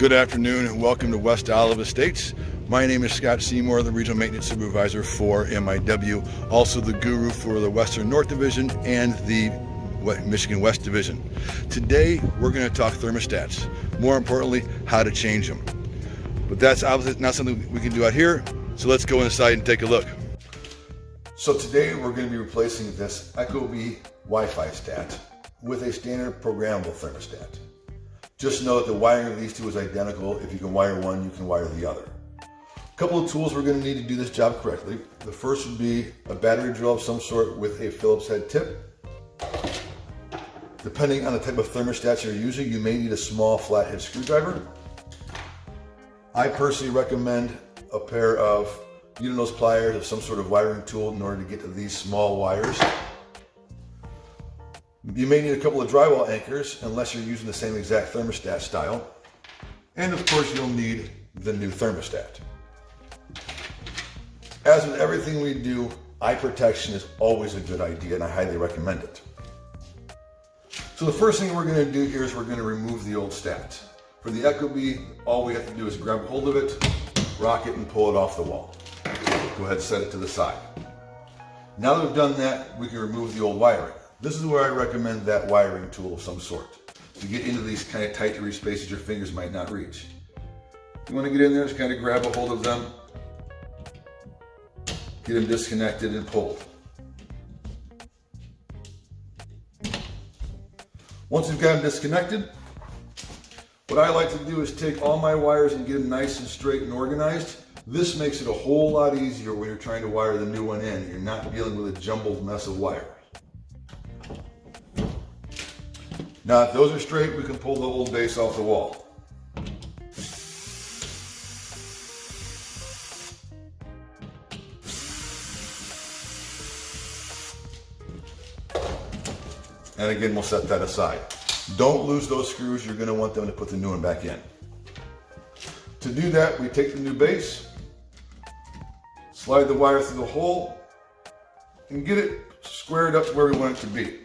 Good afternoon and welcome to West Olive Estates. My name is Scott Seymour, the Regional Maintenance Supervisor for MIW, also the guru for the Western North Division and the Michigan West Division. Today we're going to talk thermostats, more importantly how to change them. But that's obviously not something we can do out here, so let's go inside and take a look. So today we're going to be replacing this ecobee Wi-Fi stat with a standard programmable thermostat. Just know that the wiring of these two is identical. If you can wire one, you can wire the other. A couple of tools we're going to need to do this job correctly. The first would be a battery drill of some sort with a Phillips head tip. Depending on the type of thermostat you're using, you may need a small flathead screwdriver. I personally recommend a pair of needle nose pliers or some sort of wiring tool in order to get to these small wires. You may need a couple of drywall anchors unless you're using the same exact thermostat style. And of course you'll need the new thermostat. As with everything we do, eye protection is always a good idea and I highly recommend it. So the first thing we're going to do here is we're going to remove the old stat. For the ecobee, all we have to do is grab hold of it, rock it and pull it off the wall. Go ahead and set it to the side. Now that we've done that, we can remove the old wiring. This is where I recommend that wiring tool of some sort to get into these kind of tight spaces your fingers might not reach. You want to get in there, just kind of grab a hold of them, get them disconnected and pulled. Once you've got them disconnected, what I like to do is take all my wires and get them nice and straight and organized. This makes it a whole lot easier when you're trying to wire the new one in. You're not dealing with a jumbled mess of wire. Now, if those are straight, we can pull the old base off the wall. And again, we'll set that aside. Don't lose those screws. You're going to want them to put the new one back in. To do that, we take the new base, slide the wire through the hole, and get it squared up to where we want it to be.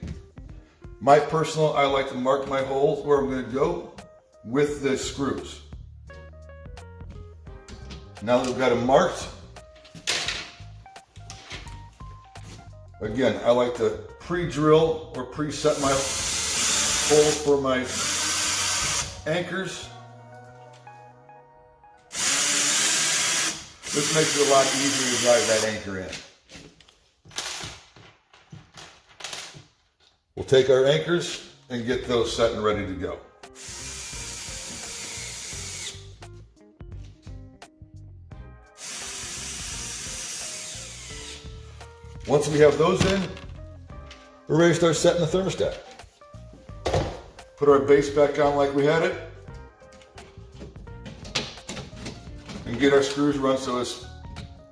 I like to mark my holes where I'm going to go with the screws. Now that we've got them marked, again, I like to pre-drill or preset my holes for my anchors. This makes it a lot easier to drive that anchor in. We'll take our anchors and get those set and ready to go. Once we have those in, we're ready to start setting the thermostat. Put our base back on like we had it, and get our screws run so it's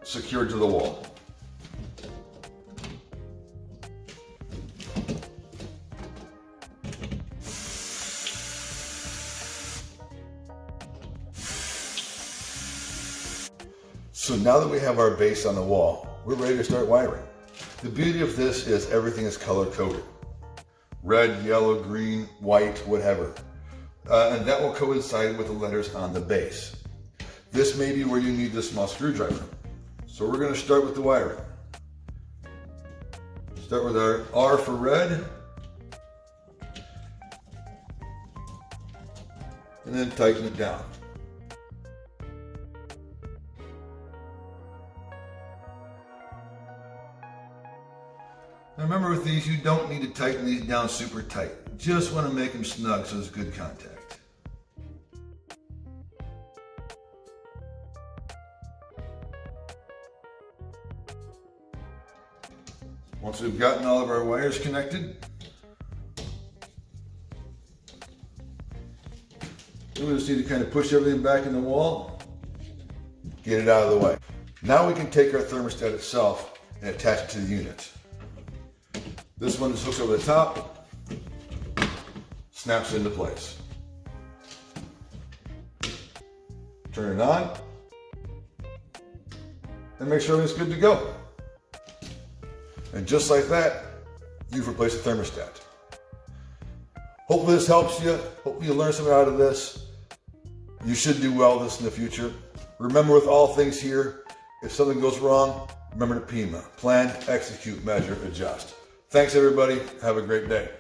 secured to the wall. So now that we have our base on the wall, we're ready to start wiring. The beauty of this is everything is color coded. Red, yellow, green, white, whatever. And that will coincide with the letters on the base. This may be where you need the small screwdriver. So we're going to start with the wiring. Start with our R for red. And then tighten it down. Now remember with these, you don't need to tighten these down super tight. Just want to make them snug so there's good contact. Once we've gotten all of our wires connected, then we just need to kind of push everything back in the wall, get it out of the way. Now we can take our thermostat itself and attach it to the unit. This one just hooks over the top, snaps into place. Turn it on, and make sure everything's good to go. And just like that, you've replaced the thermostat. Hopefully this helps you. Hopefully you learn something out of this. You should do well this in the future. Remember, with all things here, if something goes wrong, remember to PEMA. Plan, execute, measure, adjust. Thanks everybody. Have a great day.